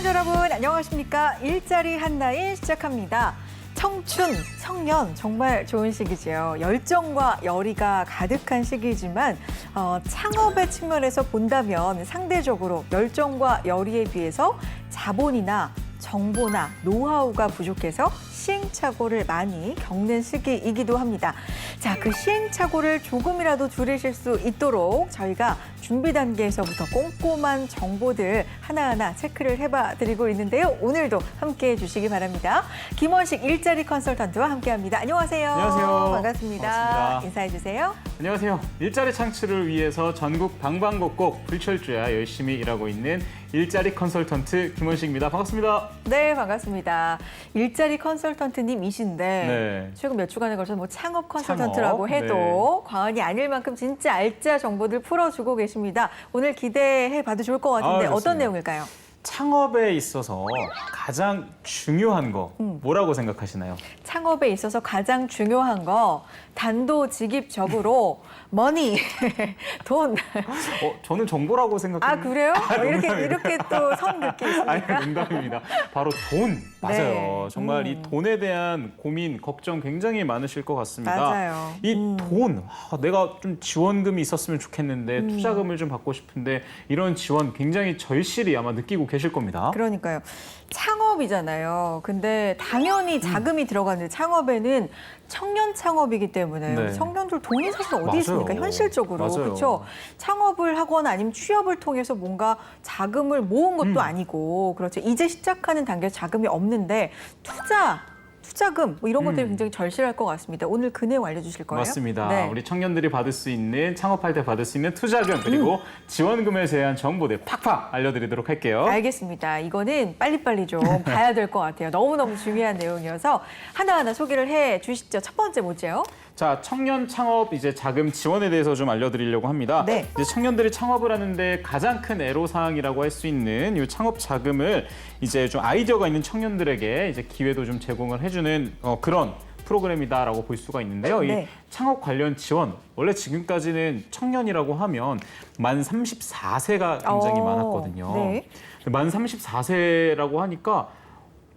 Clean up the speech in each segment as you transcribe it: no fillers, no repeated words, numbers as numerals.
청취자 여러분 안녕하십니까? 일자리 한라인 시작합니다. 청춘, 청년 정말 좋은 시기죠. 열정과 열의가 가득한 시기지만 창업의 측면에서 본다면 상대적으로 열정과 열의에 비해서 자본이나 정보나 노하우가 부족해서 시행착오를 많이 겪는 시기이기도 합니다. 자, 그 시행착오를 조금이라도 줄이실 수 있도록 저희가 준비 단계에서부터 꼼꼼한 정보들 하나하나 체크를 해봐 드리고 있는데요. 오늘도 함께해 주시기 바랍니다. 김원식 일자리 컨설턴트와 함께합니다. 안녕하세요. 안녕하세요. 반갑습니다. 인사해 주세요. 안녕하세요. 일자리 창출을 위해서 전국 방방곡곡 불철주야 열심히 일하고 있는 일자리 컨설턴트 김원식입니다. 반갑습니다. 네, 반갑습니다. 일자리 컨설턴트님이신데 네. 최근 몇 주간에 걸쳐서 뭐 창업 컨설턴트라고 해도 과언이 아닐 만큼 진짜 알짜 정보들 풀어주고 계십니다. 오늘 기대해 봐도 좋을 것 같은데 좋습니다. 어떤 내용일까요? 창업에 있어서 가장 중요한 거 뭐라고 생각하시나요? 창업에 있어서 가장 중요한 거 단도직입적으로 머니, 돈. 저는 정보라고 생각합니다. 아, 그래요? 이렇게 또 선 긋기 있습니까? 아니, 농담입니다. 바로 돈. 맞아요. 네. 정말 이 돈에 대한 고민, 걱정 굉장히 많으실 것 같습니다. 맞아요. 이 돈, 내가 좀 지원금이 있었으면 좋겠는데 투자금을 좀 받고 싶은데 이런 지원 굉장히 절실히 아마 느끼고 계실 겁니다. 그러니까요. 창업이잖아요. 근데 당연히 자금이 들어가는데 창업에는 청년 창업이기 때문에 네. 청년들 돈이 사실 어디 맞아요. 있습니까? 현실적으로. 맞아요. 그렇죠? 창업을 하거나 아니면 취업을 통해서 뭔가 자금을 모은 것도 아니고 그렇죠. 이제 시작하는 단계에 자금이 없는데 투자금 뭐 이런 것들이 굉장히 절실할 것 같습니다. 오늘 그 내용 알려주실 거예요? 맞습니다. 네. 우리 청년들이 받을 수 있는 창업할 때 받을 수 있는 투자금 그리고 지원금에 대한 정보들 팍팍 알려드리도록 할게요. 알겠습니다. 이거는 빨리빨리 좀 봐야 될 것 같아요. 너무너무 중요한 내용이어서 하나하나 소개를 해 주시죠. 첫 번째 뭐죠? 자, 청년 창업 이제 자금 지원에 대해서 좀 알려드리려고 합니다. 네. 이제 청년들이 창업을 하는데 가장 큰 애로사항이라고 할 수 있는 이 창업 자금을 이제 좀 아이디어가 있는 청년들에게 이제 기회도 좀 제공을 해주는 그런 프로그램이다라고 볼 수가 있는데요. 네. 이 창업 관련 지원 원래 지금까지는 청년이라고 하면 만 34세가 굉장히 많았거든요. 네. 만 34세라고 하니까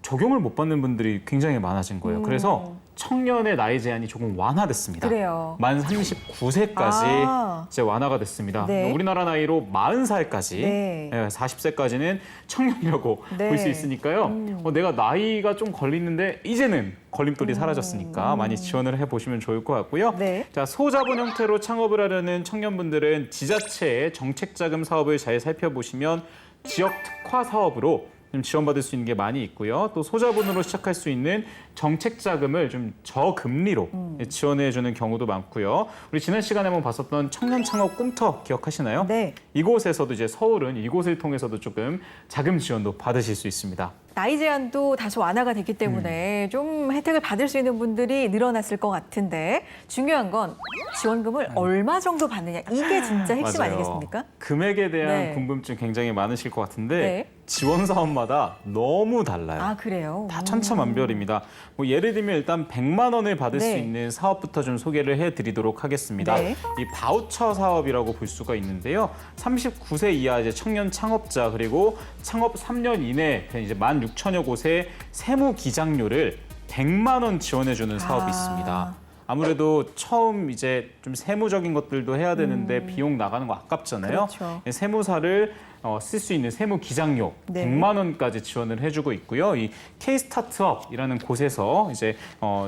적용을 못 받는 분들이 굉장히 많아진 거예요. 그래서 청년의 나이 제한이 조금 완화됐습니다. 그래요. 만 39세까지 아. 이제 완화가 됐습니다. 네. 우리나라 나이로 40살까지, 네. 40세까지는 청년이라고 네. 볼 수 있으니까요. 내가 나이가 좀 걸리는데 이제는 걸림돌이 사라졌으니까 많이 지원을 해보시면 좋을 것 같고요. 네. 자, 소자본 형태로 창업을 하려는 청년분들은 지자체의 정책자금 사업을 잘 살펴보시면 지역 특화 사업으로 좀 지원받을 수 있는 게 많이 있고요. 또 소자본으로 시작할 수 있는 정책 자금을 좀 저금리로 지원해주는 경우도 많고요. 우리 지난 시간에 한번 봤었던 청년 창업 꿈터 기억하시나요? 네. 이곳에서도 이제 서울은 이곳을 통해서도 조금 자금 지원도 받으실 수 있습니다. 나이 제한도 다소 완화가 됐기 때문에 좀 혜택을 받을 수 있는 분들이 늘어났을 것 같은데 중요한 건 지원금을 얼마 정도 받느냐 이게 진짜 핵심 맞아요. 아니겠습니까? 금액에 대한 네. 궁금증 굉장히 많으실 것 같은데 네. 지원 사업마다 너무 달라요. 아, 그래요? 다 천차만별입니다. 뭐 예를 들면 일단 100만 원을 받을 네. 수 있는 사업부터 좀 소개를 해드리도록 하겠습니다. 네. 이 바우처 사업이라고 볼 수가 있는데요. 39세 이하 이제 청년 창업자 그리고 창업 3년 이내 이제 16,000여 곳의 세무 기장료를 100만 원 지원해주는 사업이 있습니다. 아무래도 처음 이제 좀 세무적인 것들도 해야 되는데 비용 나가는 거 아깝잖아요. 그렇죠. 세무사를 쓸 수 있는 세무 기장료 네. 100만 원까지 지원을 해주고 있고요. 이 K-스타트업이라는 곳에서 이제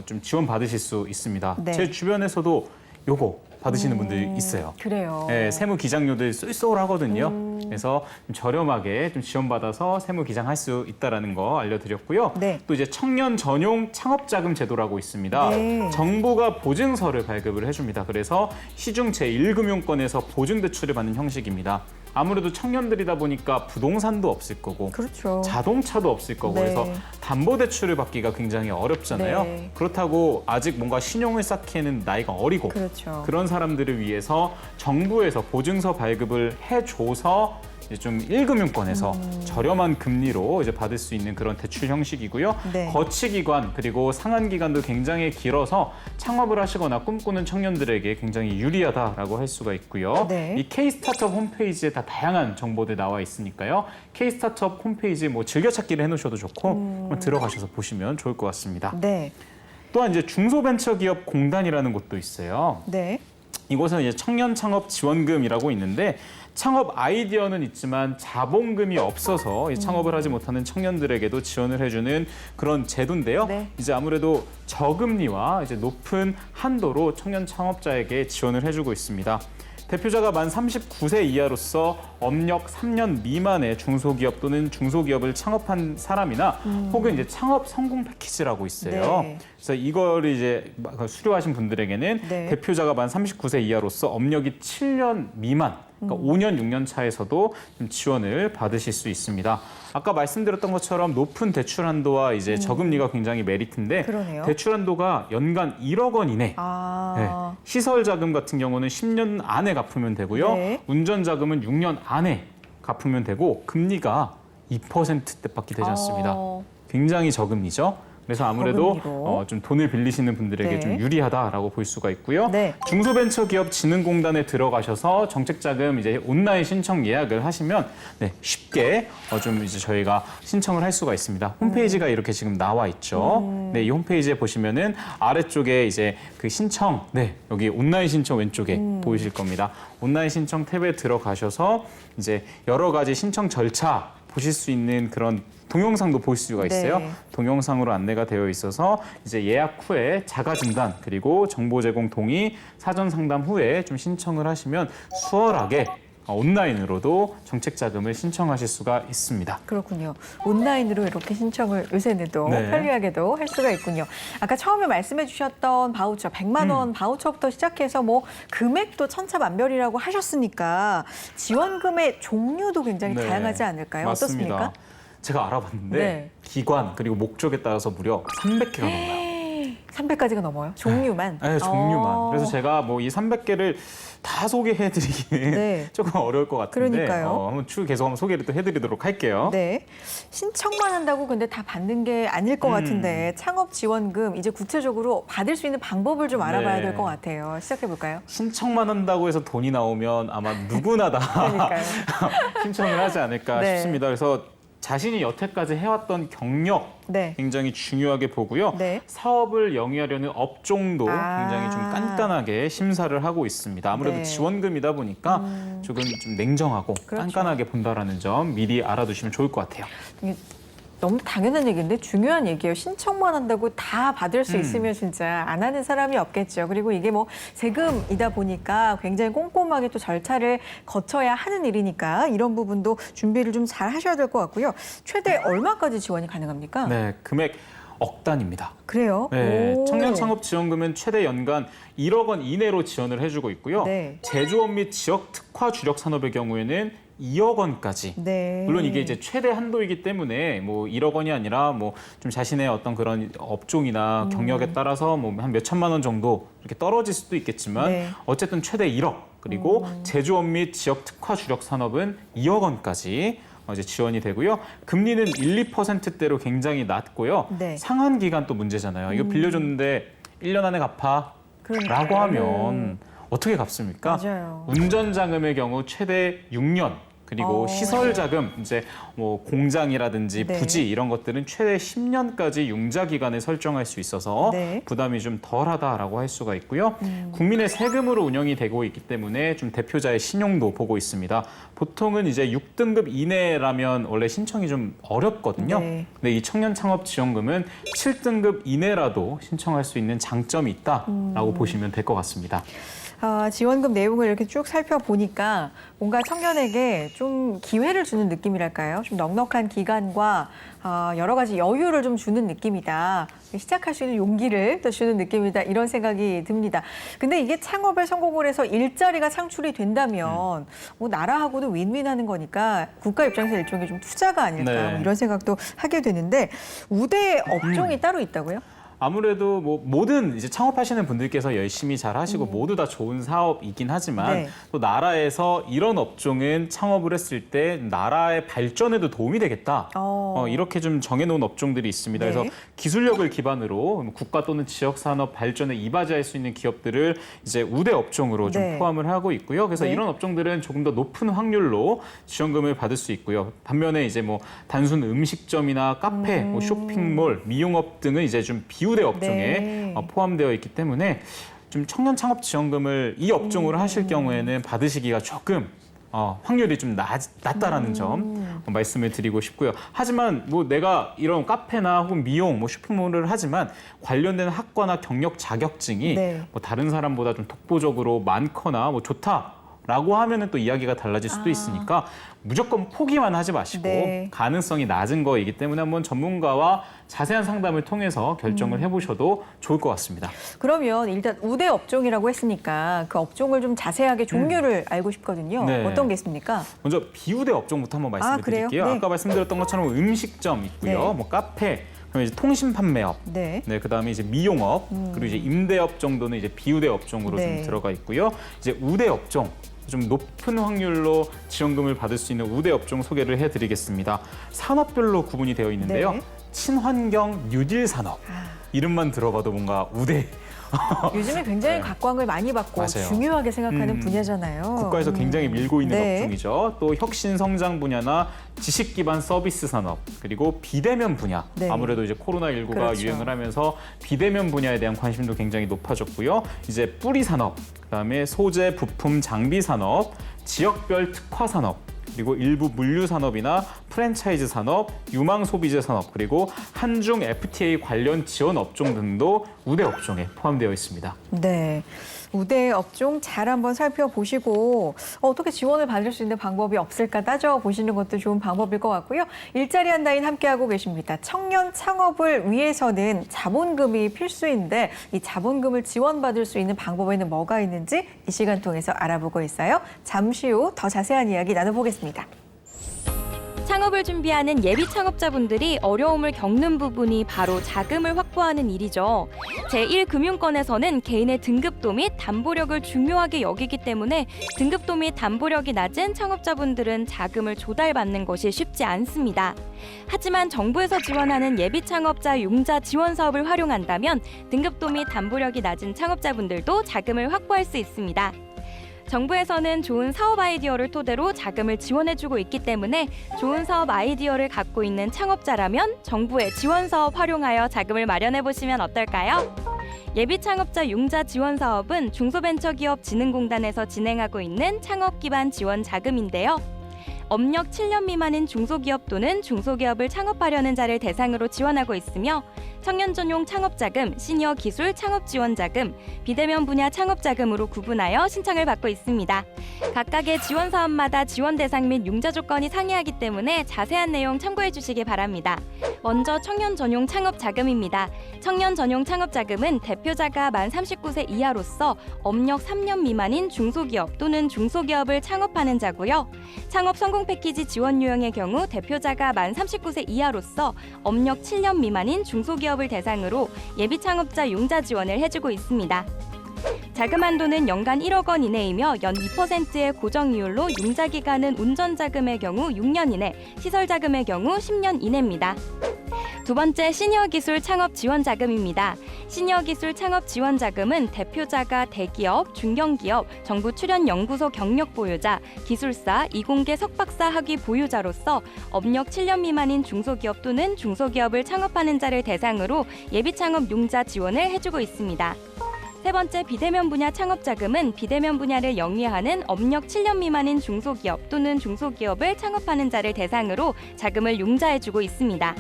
좀 지원 받으실 수 있습니다. 네. 제 주변에서도 요거 받으시는 분들이 있어요. 그래요. 네, 세무 기장료들 쏠쏠하거든요. 그래서 좀 저렴하게 좀 지원받아서 세무 기장할 수 있다라는 거 알려드렸고요. 네. 또 이제 청년 전용 창업자금 제도라고 있습니다. 네. 정부가 보증서를 발급을 해줍니다. 그래서 시중 제1금융권에서 보증 대출을 받는 형식입니다. 아무래도 청년들이다 보니까 부동산도 없을 거고 그렇죠. 자동차도 없을 거고 네. 그래서 담보대출을 받기가 굉장히 어렵잖아요. 네. 그렇다고 아직 뭔가 신용을 쌓기에는 나이가 어리고 그렇죠. 그런 사람들을 위해서 정부에서 보증서 발급을 해줘서 이제 좀 1금융권에서 저렴한 금리로 이제 받을 수 있는 그런 대출 형식이고요. 네. 거치 기간 그리고 상한 기간도 굉장히 길어서 창업을 하시거나 꿈꾸는 청년들에게 굉장히 유리하다라고 할 수가 있고요. 네. 이 K-스타트업 홈페이지에 다 다양한 정보들 나와 있으니까요. K-스타트업 홈페이지 뭐 즐겨찾기를 해놓으셔도 좋고 한번 들어가셔서 보시면 좋을 것 같습니다. 네. 또한 이제 중소벤처기업공단이라는 곳도 있어요. 네. 이곳은 이제 청년 창업 지원금이라고 있는데 창업 아이디어는 있지만 자본금이 없어서 이 창업을 하지 못하는 청년들에게도 지원을 해주는 그런 제도인데요. 네. 이제 아무래도 저금리와 이제 높은 한도로 청년 창업자에게 지원을 해주고 있습니다. 대표자가 만 39세 이하로서 업력 3년 미만의 중소기업 또는 중소기업을 창업한 사람이나 혹은 이제 창업 성공 패키지라고 있어요. 네. 그래서 이걸 이제 수료하신 분들에게는 네. 대표자가 만 39세 이하로서 업력이 7년 미만, 그러니까 5년, 6년 차에서도 좀 지원을 받으실 수 있습니다. 아까 말씀드렸던 것처럼 높은 대출 한도와 이제 저금리가 굉장히 메리트인데 그러네요. 대출 한도가 연간 1억 원 이내. 아. 네. 시설 자금 같은 경우는 10년 안에 갚으면 되고요. 네. 운전 자금은 6년 안에 갚으면 되고 금리가 2%대밖에 되지 않습니다. 굉장히 저금리죠. 그래서 아무래도 저금리로. 좀 돈을 빌리시는 분들에게 네. 좀 유리하다라고 볼 수가 있고요. 네. 중소벤처기업진흥공단에 들어가셔서 정책자금 이제 온라인 신청 예약을 하시면 네, 쉽게 좀 이제 저희가 신청을 할 수가 있습니다. 홈페이지가 이렇게 지금 나와 있죠. 네, 이 홈페이지에 보시면은 아래쪽에 이제 그 신청, 네, 여기 온라인 신청 왼쪽에 보이실 겁니다. 온라인 신청 탭에 들어가셔서 이제 여러 가지 신청 절차 보실 수 있는 그런 동영상도 볼 수가 있어요. 네. 동영상으로 안내가 되어 있어서 이제 예약 후에 자가 진단 그리고 정보 제공 동의, 사전 상담 후에 좀 신청을 하시면 수월하게 온라인으로도 정책 자금을 신청하실 수가 있습니다. 그렇군요. 온라인으로 이렇게 신청을 요새는 또 네. 편리하게도 할 수가 있군요. 아까 처음에 말씀해 주셨던 바우처, 100만 원 바우처부터 시작해서 뭐 금액도 천차만별이라고 하셨으니까 지원금의 종류도 굉장히 네. 다양하지 않을까요? 맞습니다. 어떻습니까? 제가 알아봤는데 네. 기관 그리고 목적에 따라서 무려 300개가 넘나요. 300가지가 넘어요? 종류만? 네, 종류만. 그래서 제가 뭐 이 300개를 다 소개해드리기는 네. 조금 어려울 것 같은데 그러니까요. 한번 계속 한번 소개를 또 해드리도록 할게요. 네. 신청만 한다고 근데 다 받는 게 아닐 것 같은데 창업 지원금 이제 구체적으로 받을 수 있는 방법을 좀 알아봐야 네. 될 것 같아요. 시작해 볼까요? 신청만 한다고 해서 돈이 나오면 아마 누구나 다 그러니까요. 신청을 하지 않을까 네. 싶습니다. 그래서 자신이 여태까지 해왔던 경력 네. 굉장히 중요하게 보고요. 네. 사업을 영위하려는 업종도 굉장히 좀 깐깐하게 심사를 하고 있습니다. 아무래도 네. 지원금이다 보니까 조금 좀 냉정하고 그렇죠. 깐깐하게 본다라는 점 미리 알아두시면 좋을 것 같아요. 이게 너무 당연한 얘기인데 중요한 얘기예요. 신청만 한다고 다 받을 수 있으면 진짜 안 하는 사람이 없겠죠. 그리고 이게 뭐 세금이다 보니까 굉장히 꼼꼼하게 또 절차를 거쳐야 하는 일이니까 이런 부분도 준비를 좀 잘 하셔야 될 것 같고요. 최대 얼마까지 지원이 가능합니까? 네, 금액 억 단위입니다. 그래요? 네, 오. 청년 창업 지원금은 최대 연간 1억 원 이내로 지원을 해주고 있고요. 네. 제조업 및 지역 특화 주력 산업의 경우에는 2억 원까지. 네. 물론 이게 이제 최대 한도이기 때문에 뭐 1억 원이 아니라 뭐 좀 자신의 어떤 그런 업종이나 경력에 따라서 뭐 한 몇 천만 원 정도 이렇게 떨어질 수도 있겠지만 네. 어쨌든 최대 1억 그리고 제조업 및 지역 특화 주력 산업은 2억 원까지 이제 지원이 되고요. 금리는 1, 2%대로 굉장히 낮고요. 네. 상한 기간 또 문제잖아요. 이거 빌려줬는데 1년 안에 갚아 그러니까요. 라고 하면 어떻게 갚습니까? 맞아요. 운전 자금의 경우 최대 6년 그리고 시설 자금 이제 뭐 공장이라든지 네. 부지 이런 것들은 최대 10년까지 융자 기간을 설정할 수 있어서 네. 부담이 좀 덜하다라고 할 수가 있고요. 국민의 세금으로 운영이 되고 있기 때문에 좀 대표자의 신용도 보고 있습니다. 보통은 이제 6등급 이내라면 원래 신청이 좀 어렵거든요. 네. 근데 이 청년 창업 지원금은 7등급 이내라도 신청할 수 있는 장점이 있다라고 보시면 될 것 같습니다. 지원금 내용을 이렇게 쭉 살펴보니까 뭔가 청년에게 좀 기회를 주는 느낌이랄까요? 좀 넉넉한 기간과 여러 가지 여유를 좀 주는 느낌이다. 시작할 수 있는 용기를 또 주는 느낌이다. 이런 생각이 듭니다. 근데 이게 창업에 성공을 해서 일자리가 창출이 된다면 뭐 나라하고도 윈윈하는 거니까 국가 입장에서 일종의 좀 투자가 아닐까 네. 뭐 이런 생각도 하게 되는데 우대 업종이 따로 있다고요? 아무래도 뭐 모든 이제 창업하시는 분들께서 열심히 잘 하시고 모두 다 좋은 사업이긴 하지만 네. 또 나라에서 이런 업종은 창업을 했을 때 나라의 발전에도 도움이 되겠다. 이렇게 좀 정해놓은 업종들이 있습니다. 네. 그래서 기술력을 기반으로 국가 또는 지역 산업 발전에 이바지할 수 있는 기업들을 이제 우대 업종으로 좀 네. 포함을 하고 있고요. 그래서 네. 이런 업종들은 조금 더 높은 확률로 지원금을 받을 수 있고요. 반면에 이제 뭐 단순 음식점이나 카페, 뭐 쇼핑몰, 미용업 등은 이제 좀 비우대 업종에 네. 포함되어 있기 때문에 좀 청년 창업 지원금을 이 업종으로 하실 경우에는 받으시기가 조금 확률이 좀 낮다라는 점 말씀을 드리고 싶고요. 하지만 뭐 내가 이런 카페나 혹은 미용, 뭐 쇼핑몰을 하지만 관련된 학과나 경력 자격증이 네. 뭐 다른 사람보다 좀 독보적으로 많거나 뭐 좋다라고 하면은 또 이야기가 달라질 수도 있으니까 무조건 포기만 하지 마시고 네. 가능성이 낮은 거이기 때문에 한번 전문가와 자세한 상담을 통해서 결정을 해보셔도 좋을 것 같습니다. 그러면 일단 우대 업종이라고 했으니까 그 업종을 좀 자세하게 종류를 알고 싶거든요. 네. 어떤 게 있습니까? 먼저 비우대 업종부터 한번 말씀을 그래요? 드릴게요. 네. 아까 말씀드렸던 것처럼 음식점 있고요. 네. 뭐 카페, 그다음에 이제 통신 판매업, 네. 네, 그다음에 이제 미용업, 그리고 이제 임대업 정도는 이제 비우대 업종으로 네. 좀 들어가 있고요. 이제 우대 업종. 좀 높은 확률로 지원금을 받을 수 있는 우대 업종 소개를 해드리겠습니다. 산업별로 구분이 되어 있는데요. 네. 친환경 뉴딜 산업. 이름만 들어봐도 뭔가 우대. 요즘에 굉장히 네. 각광을 많이 받고 맞아요. 중요하게 생각하는 분야잖아요. 국가에서 굉장히 밀고 있는 네. 업종이죠. 또 혁신 성장 분야나 지식 기반 서비스 산업, 그리고 비대면 분야. 네. 아무래도 이제 코로나19가 그렇죠. 유행을 하면서 비대면 분야에 대한 관심도 굉장히 높아졌고요. 이제 뿌리 산업, 그다음에 소재, 부품, 장비 산업, 지역별 특화 산업, 그리고 일부 물류 산업이나 프랜차이즈 산업, 유망 소비재 산업, 그리고 한중 FTA 관련 지원 업종 등도 우대 업종에 포함되어 있습니다. 네. 우대 업종 잘 한번 살펴보시고 어떻게 지원을 받을 수 있는 방법이 없을까 따져보시는 것도 좋은 방법일 것 같고요. 일자리 한라인 함께하고 계십니다. 청년 창업을 위해서는 자본금이 필수인데 이 자본금을 지원받을 수 있는 방법에는 뭐가 있는지 이 시간 통해서 알아보고 있어요. 잠시 후 더 자세한 이야기 나눠보겠습니다. 창업을 준비하는 예비 창업자분들이 어려움을 겪는 부분이 바로 자금을 확보하는 일이죠. 제1금융권에서는 개인의 등급도 및 담보력을 중요하게 여기기 때문에 등급도 및 담보력이 낮은 창업자분들은 자금을 조달받는 것이 쉽지 않습니다. 하지만 정부에서 지원하는 예비 창업자 융자 지원 사업을 활용한다면 등급도 및 담보력이 낮은 창업자분들도 자금을 확보할 수 있습니다. 정부에서는 좋은 사업 아이디어를 토대로 자금을 지원해주고 있기 때문에 좋은 사업 아이디어를 갖고 있는 창업자라면 정부의 지원 사업 활용하여 자금을 마련해보시면 어떨까요? 예비 창업자 융자 지원 사업은 중소벤처기업진흥공단에서 진행하고 있는 창업 기반 지원 자금인데요. 업력 7년 미만인 중소기업 또는 중소기업을 창업하려는 자를 대상으로 지원하고 있으며 청년 전용 창업자금, 시니어 기술 창업지원자금, 비대면 분야 창업자금으로 구분하여 신청을 받고 있습니다. 각각의 지원 사업마다 지원 대상 및 융자 조건이 상이하기 때문에 자세한 내용 참고해 주시기 바랍니다. 먼저 청년 전용 창업자금입니다. 청년 전용 창업자금은 대표자가 만 39세 이하로서 업력 3년 미만인 중소기업 또는 중소기업을 창업하는 자고요. 창업 성공 패키지 지원 유형의 경우 대표자가 만 39세 이하로서 업력 7년 미만인 중소기업을 대상으로 예비 창업자 융자 지원을 해주고 있습니다. 자금 한도는 연간 1억 원 이내이며 연 2%의 고정 이율로 융자 기간은 운전자금의 경우 6년 이내, 시설자금의 경우 10년 이내입니다. 두 번째, 시니어 기술 창업 지원 자금입니다. 시니어 기술 창업 지원 자금은 대표자가 대기업, 중견기업, 정부 출연 연구소 경력 보유자, 기술사, 이공계 석박사 학위 보유자로서 업력 7년 미만인 중소기업 또는 중소기업을 창업하는 자를 대상으로 예비 창업 융자 지원을 해주고 있습니다. 세 번째, 비대면 분야 창업자금은 비대면 분야를 영위하는 업력 7년 미만인 중소기업 또는 중소기업을 창업하는 자를 대상으로 자금을 융자해주고 있습니다.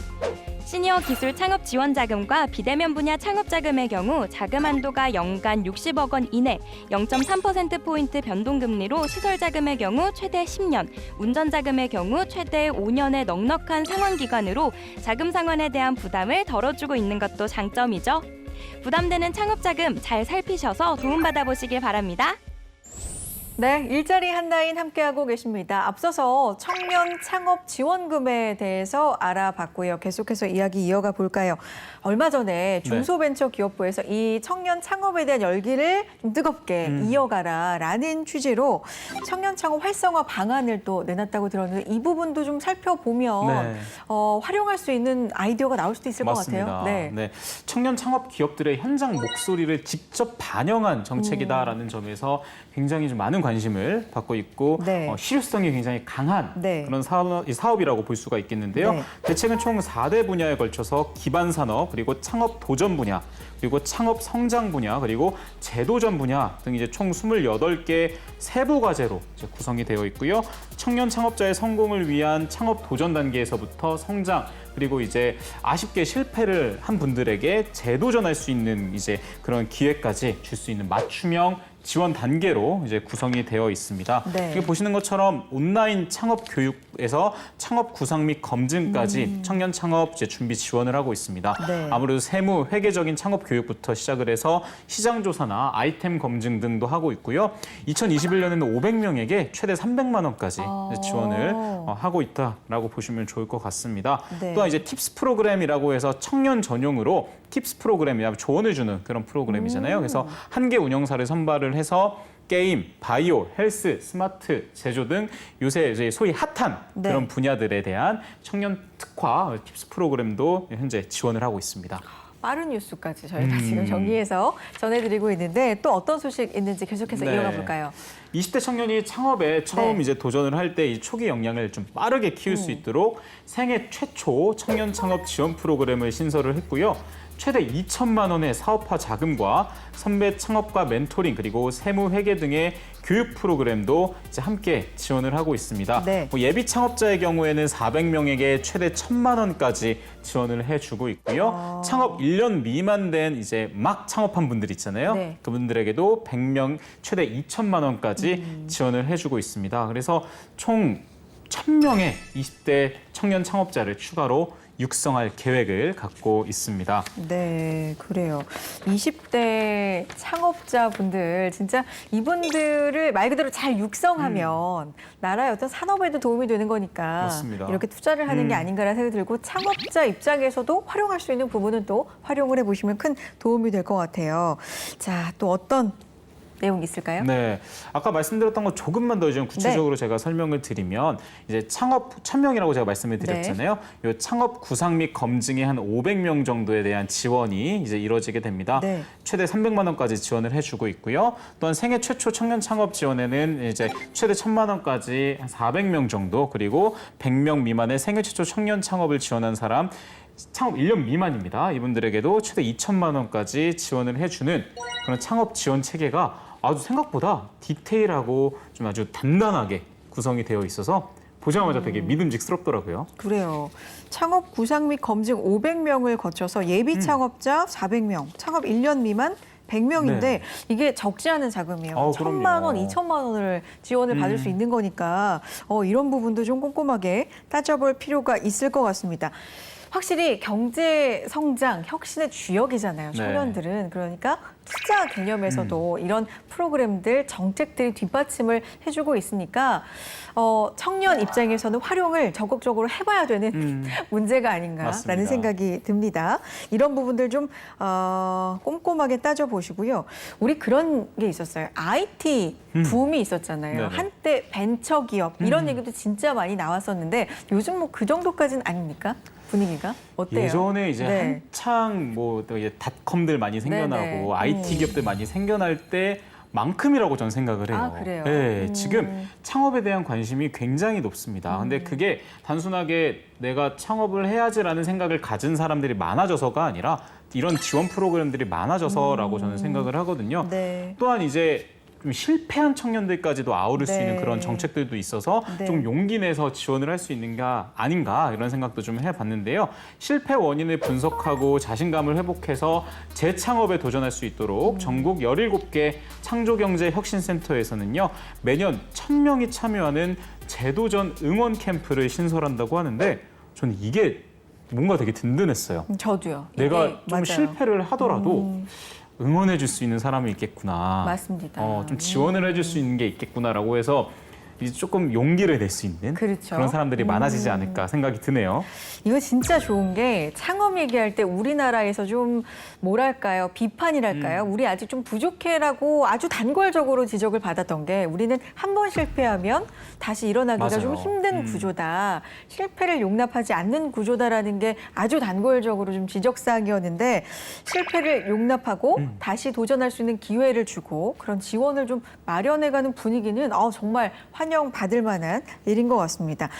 시니어 기술 창업 지원 자금과 비대면 분야 창업 자금의 경우 자금 한도가 연간 60억 원 이내, 0.3%포인트 변동금리로 시설 자금의 경우 최대 10년, 운전 자금의 경우 최대 5년의 넉넉한 상환 기간으로 자금 상환에 대한 부담을 덜어주고 있는 것도 장점이죠. 부담되는 창업 자금 잘 살피셔서 도움받아 보시길 바랍니다. 네, 일자리 한라인 함께하고 계십니다. 앞서서 청년 창업 지원금에 대해서 알아봤고요. 계속해서 이야기 이어가 볼까요? 얼마 전에 중소벤처기업부에서 이 청년 창업에 대한 열기를 좀 뜨겁게 이어가라라는 취지로 청년 창업 활성화 방안을 또 내놨다고 들었는데 이 부분도 좀 살펴보면 활용할 수 있는 아이디어가 나올 수도 있을 맞습니다. 것 같아요. 네. 청년 창업 기업들의 현장 목소리를 직접 반영한 정책이다라는 점에서 굉장히 좀 많은 관심을 받고 있고 실효성이 굉장히 강한 그런 사업이라고 볼 수가 있겠는데요. 대책은 총 4대 분야에 걸쳐서 기반 산업, 그리고 창업 도전 분야, 그리고 창업 성장 분야, 그리고 제도전 분야 등 이제 총 28개 세부 과제로 이제 구성이 되어 있고요. 청년 창업자의 성공을 위한 창업 도전 단계에서부터 성장, 그리고 이제 아쉽게 실패를 한 분들에게 재도전할 수 있는 이제 그런 기회까지 줄 수 있는 맞춤형 지원 단계로 이제 구성이 되어 있습니다. 이게 보시는 것처럼 온라인 창업 교육에서 창업 구상 및 검증까지 청년 창업 이제 준비 지원을 하고 있습니다. 아무래도 세무, 회계적인 창업 교육부터 시작을 해서 시장 조사나 아이템 검증 등도 하고 있고요. 2021년에는 500명에게 최대 300만 원까지 지원을 하고 있다라고 보시면 좋을 것 같습니다. 또한 이제 팁스 프로그램이라고 해서 청년 전용으로 팁스 프로그램이야 조언을 주는 그런 프로그램이잖아요. 그래서 한 개 운영사를 선발을 해서 게임, 바이오, 헬스, 스마트, 제조 등 요새 이제 소위 핫한 그런 분야들에 대한 청년 특화 팁스 프로그램도 현재 지원을 하고 있습니다. 빠른 뉴스까지 저희가 지금 정리해서 전해드리고 있는데 또 어떤 소식 있는지 계속해서 이어가 볼까요? 20대 청년이 창업에 처음 이제 도전을 할 때 이 초기 역량을 좀 빠르게 키울 수 있도록 생애 최초 청년 창업 지원 프로그램을 신설을 했고요. 최대 2천만 원의 사업화 자금과 선배 창업과 멘토링, 그리고 세무 회계 등의 교육 프로그램도 이제 함께 지원을 하고 있습니다. 뭐 예비 창업자의 경우에는 400명에게 최대 1,000만 원까지 지원을 해주고 있고요. 창업 1년 미만 된 이제 막 창업한 분들 있잖아요. 그분들에게도 100명 최대 2천만 원까지 지원을 해주고 있습니다. 그래서 총 1,000명의 20대 청년 창업자를 추가로 육성할 계획을 갖고 있습니다. 네, 그래요. 20대 창업자분들 진짜 이분들을 말 그대로 잘 육성하면 나라의 어떤 산업에도 도움이 되는 거니까 맞습니다. 이렇게 투자를 하는 게 아닌가라는 생각이 들고 창업자 입장에서도 활용할 수 있는 부분은 또 활용을 해보시면 큰 도움이 될 것 같아요. 자, 또 어떤 내용이 있을까요? 네, 아까 말씀드렸던 거 조금만 더 좀 구체적으로 제가 설명을 드리면 이제 창업 1,000명이라고 제가 말씀을 드렸잖아요. 이 창업 구상 및 검증에 한 500명 정도에 대한 지원이 이제 이루어지게 됩니다. 최대 300만 원까지 지원을 해주고 있고요. 또한 생애 최초 청년 창업 지원에는 이제 최대 1,000만 원까지 한 400명 정도, 그리고 100명 미만의 생애 최초 청년 창업을 지원한 사람 창업 1년 미만입니다. 이분들에게도 최대 2천만 원까지 지원을 해주는 그런 창업 지원 체계가 아주 생각보다 디테일하고 좀 아주 단단하게 구성이 되어 있어서 보자마자 되게 믿음직스럽더라고요. 그래요. 창업 구상 및 검증 500명을 거쳐서 예비 창업자 400명, 창업 1년 미만 100명인데 이게 적지 않은 자금이에요. 1,000만 원, 2천만 원을 지원을 받을 수 있는 거니까 이런 부분도 좀 꼼꼼하게 따져볼 필요가 있을 것 같습니다. 확실히 경제 성장, 혁신의 주역이잖아요. 청년들은. 그러니까 투자 개념에서도 이런 프로그램들, 정책들이 뒷받침을 해주고 있으니까 청년 입장에서는 활용을 적극적으로 해봐야 되는 문제가 아닌가라는 맞습니다. 생각이 듭니다. 이런 부분들 좀 꼼꼼하게 따져보시고요. 우리 그런 게 있었어요. IT 붐이 있었잖아요. 한때 벤처기업 이런 얘기도 진짜 많이 나왔었는데 요즘 뭐 그 정도까지는 아닙니까? 분위기가 어때요? 예전에 이제 한창 뭐 닷컴들 많이 생겨나고 IT 기업들 많이 생겨날 때만큼이라고 저는 생각을 해요. 아, 그래요? 네, 지금 창업에 대한 관심이 굉장히 높습니다. 근데 그게 단순하게 내가 창업을 해야지라는 생각을 가진 사람들이 많아져서가 아니라 이런 지원 프로그램들이 많아져서라고 저는 생각을 하거든요. 또한 이제 좀 실패한 청년들까지도 아우를 수 있는 그런 정책들도 있어서 좀 용기 내서 지원을 할 수 있는 게 아닌가 이런 생각도 좀 해봤는데요. 실패 원인을 분석하고 자신감을 회복해서 재창업에 도전할 수 있도록 전국 17개 창조경제혁신센터에서는요. 매년 1,000명이 참여하는 재도전 응원 캠프를 신설한다고 하는데 저는 이게 뭔가 되게 든든했어요. 저도요. 내가 좀 맞아요. 실패를 하더라도 응원해 줄 수 있는 사람이 있겠구나. 맞습니다. 좀 지원을 해줄 수 있는 게 있겠구나라고 해서 이제 조금 용기를 낼 수 있는 그렇죠. 런 사람들이 많아지지 않을까 생각이 드네요. 이거 진짜 좋은 게 창업 얘기할 때 우리나라에서 좀 뭐랄까요? 비판이랄까요? 우리 아직 좀 부족해라고 아주 단골적으로 지적을 받았던 게 우리는 한 번 실패하면 다시 일어나기가 맞아요. 좀 힘든 구조다. 실패를 용납하지 않는 구조다라는 게 아주 단골적으로 좀 지적사항이었는데 실패를 용납하고 다시 도전할 수 있는 기회를 주고 그런 지원을 좀 마련해가는 분위기는 정말 환영받을 만한 일인 것 같습니다.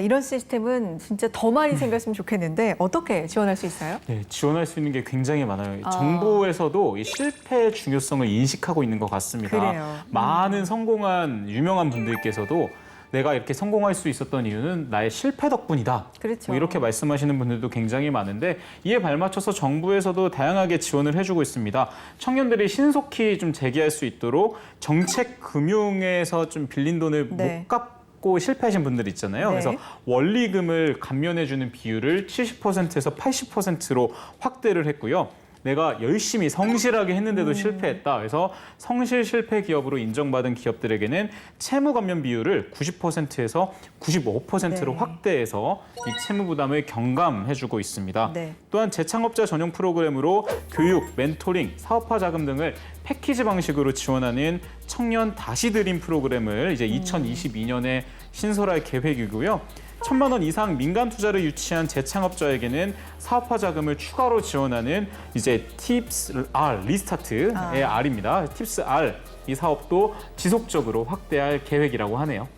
이런 시스템은 진짜 더 많이 생겼으면 좋겠는데 어떻게 지원할 수 있어요? 네, 지원할 수 있는 게 굉장히 많아요. 정부에서도 이 실패의 중요성을 인식하고 있는 것 같습니다. 그래요. 많은 성공한 유명한 분들께서도 내가 이렇게 성공할 수 있었던 이유는 나의 실패 덕분이다. 그렇죠. 뭐 이렇게 말씀하시는 분들도 굉장히 많은데 이에 발맞춰서 정부에서도 다양하게 지원을 해주고 있습니다. 청년들이 신속히 좀 재기할 수 있도록 정책 금융에서 좀 빌린 돈을 네. 못 갚고 실패하신 분들 있잖아요. 네. 그래서 원리금을 감면해주는 비율을 70%에서 80%로 확대를 했고요. 내가 열심히 성실하게 했는데도 실패했다. 그래서 성실 실패 기업으로 인정받은 기업들에게는 채무 감면 비율을 90%에서 95%로 네. 확대해서 이 채무 부담을 경감해주고 있습니다. 네. 또한 재창업자 전용 프로그램으로 교육, 멘토링, 사업화 자금 등을 패키지 방식으로 지원하는 청년 다시 드림 프로그램을 이제 2022년에 신설할 계획이고요. 1,000만 원 이상 민간 투자를 유치한 재창업자에게는 사업화 자금을 추가로 지원하는 이제 팁스 R 리스타트의 R입니다. 팁스 R 이 사업도 지속적으로 확대할 계획이라고 하네요.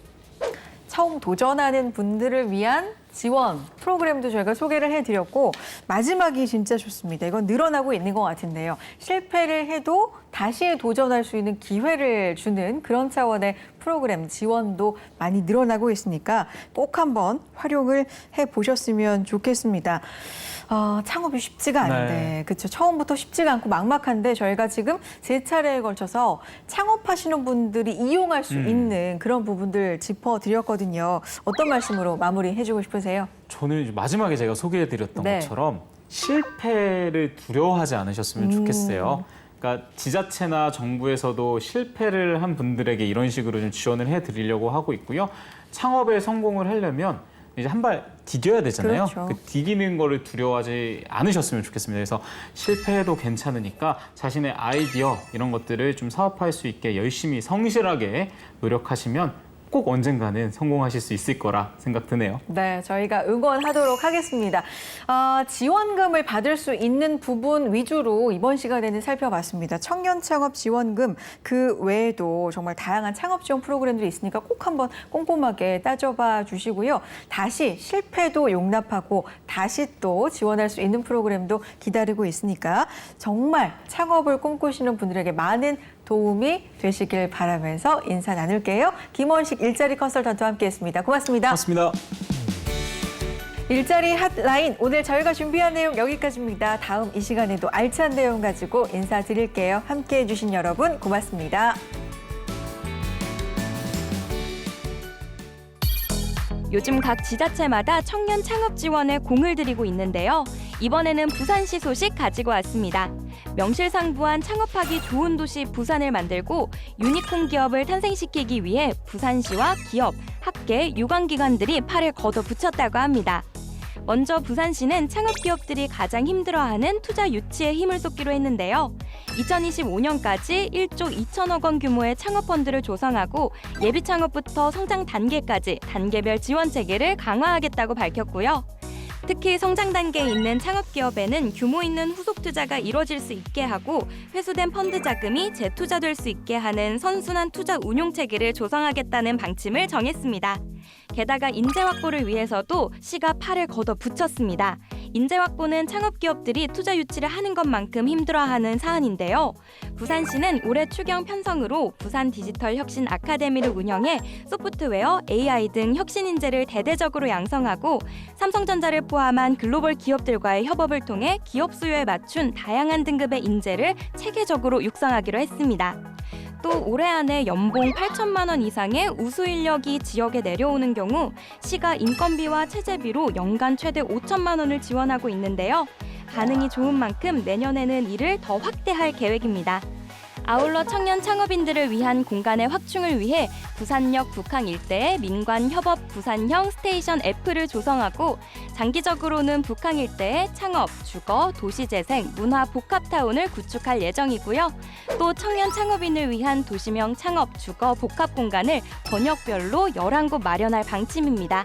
처음 도전하는 분들을 위한 지원 프로그램도 저희가 소개를 해드렸고 마지막이 진짜 좋습니다. 이건 늘어나고 있는 것 같은데요. 실패를 해도 다시 도전할 수 있는 기회를 주는 그런 차원의 프로그램 지원도 많이 늘어나고 있으니까 꼭 한번 활용을 해보셨으면 좋겠습니다. 창업이 쉽지가 않은데 네. 그렇죠. 처음부터 쉽지가 않고 막막한데 저희가 지금 세 차례에 걸쳐서 창업하시는 분들이 이용할 수 있는 그런 부분들 짚어드렸거든요. 어떤 말씀으로 마무리해주고 싶으세요? 저는 이제 마지막에 제가 소개해드렸던 네. 것처럼 실패를 두려워하지 않으셨으면 좋겠어요. 그러니까 지자체나 정부에서도 실패를 한 분들에게 이런 식으로 좀 지원을 해드리려고 하고 있고요. 창업에 성공을 하려면 이제 한 발 디뎌야 되잖아요. 그렇죠. 그 디디는 거를 두려워하지 않으셨으면 좋겠습니다. 그래서 실패해도 괜찮으니까 자신의 아이디어 이런 것들을 좀 사업화할 수 있게 열심히 성실하게 노력하시면 꼭 언젠가는 성공하실 수 있을 거라 생각 드네요. 네, 저희가 응원하도록 하겠습니다. 지원금을 받을 수 있는 부분 위주로 이번 시간에는 살펴봤습니다. 청년 창업 지원금 그 외에도 정말 다양한 창업 지원 프로그램들이 있으니까 꼭 한번 꼼꼼하게 따져봐 주시고요. 다시 실패도 용납하고 다시 또 지원할 수 있는 프로그램도 기다리고 있으니까 정말 창업을 꿈꾸시는 분들에게 많은 도움이 되시길 바라면서 인사 나눌게요. 김원식 일자리 컨설턴트와 함께했습니다. 고맙습니다. 고맙습니다. 일자리 핫라인 오늘 저희가 준비한 내용 여기까지입니다. 다음 이 시간에도 알찬 내용 가지고 인사드릴게요. 함께해 주신 여러분 고맙습니다. 요즘 각 지자체마다 청년 창업 지원에 공을 들이고 있는데요. 이번에는 부산시 소식 가지고 왔습니다. 명실상부한 창업하기 좋은 도시 부산을 만들고 유니콘 기업을 탄생시키기 위해 부산시와 기업, 학계, 유관기관들이 팔을 걷어붙였다고 합니다. 먼저 부산시는 창업 기업들이 가장 힘들어하는 투자 유치에 힘을 쏟기로 했는데요. 2025년까지 1조 2천억 원 규모의 창업 펀드를 조성하고 예비 창업부터 성장 단계까지 단계별 지원 체계를 강화하겠다고 밝혔고요. 특히 성장 단계에 있는 창업 기업에는 규모 있는 후속 투자가 이뤄질 수 있게 하고 회수된 펀드 자금이 재투자될 수 있게 하는 선순환 투자 운용 체계를 조성하겠다는 방침을 정했습니다. 게다가 인재 확보를 위해서도 시가 팔을 걷어붙였습니다. 인재 확보는 창업 기업들이 투자 유치를 하는 것만큼 힘들어하는 사안인데요. 부산시는 올해 추경 편성으로 부산 디지털 혁신 아카데미를 운영해 소프트웨어, AI 등 혁신 인재를 대대적으로 양성하고 삼성전자를 포함한 글로벌 기업들과의 협업을 통해 기업 수요에 맞춘 다양한 등급의 인재를 체계적으로 육성하기로 했습니다. 또 올해 안에 연봉 8천만 원 이상의 우수 인력이 지역에 내려오는 경우 시가 인건비와 체재비로 연간 최대 5천만 원을 지원하고 있는데요. 반응이 좋은 만큼 내년에는 이를 더 확대할 계획입니다. 아울러 청년 창업인들을 위한 공간의 확충을 위해 부산역 북항 일대에 민관 협업 부산형 스테이션 F를 조성하고 장기적으로는 북항 일대에 창업, 주거, 도시재생, 문화 복합타운을 구축할 예정이고요. 또 청년 창업인을 위한 도시명 창업, 주거, 복합 공간을 권역별로 11곳 마련할 방침입니다.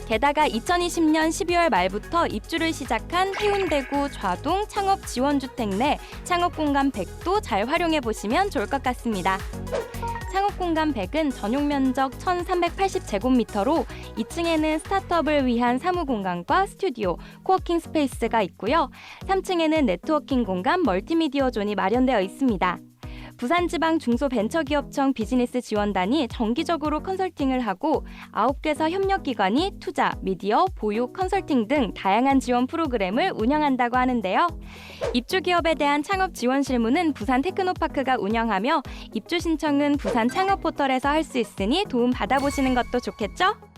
게다가 2020년 12월 말부터 입주를 시작한 해운대구 좌동 창업지원주택 내 창업공간 100도 잘 활용해 보시면 좋을 것 같습니다. 창업공간 100은 전용 면적 1,380제곱미터로 2층에는 스타트업을 위한 사무공간과 스튜디오, 코워킹 스페이스가 있고요. 3층에는 네트워킹 공간, 멀티미디어 존이 마련되어 있습니다. 부산지방중소벤처기업청 비즈니스 지원단이 정기적으로 컨설팅을 하고 9개사 협력기관이 투자, 미디어, 보육, 컨설팅 등 다양한 지원 프로그램을 운영한다고 하는데요. 입주기업에 대한 창업 지원 실무는 부산테크노파크가 운영하며 입주 신청은 부산 창업포털에서 할 수 있으니 도움 받아보시는 것도 좋겠죠?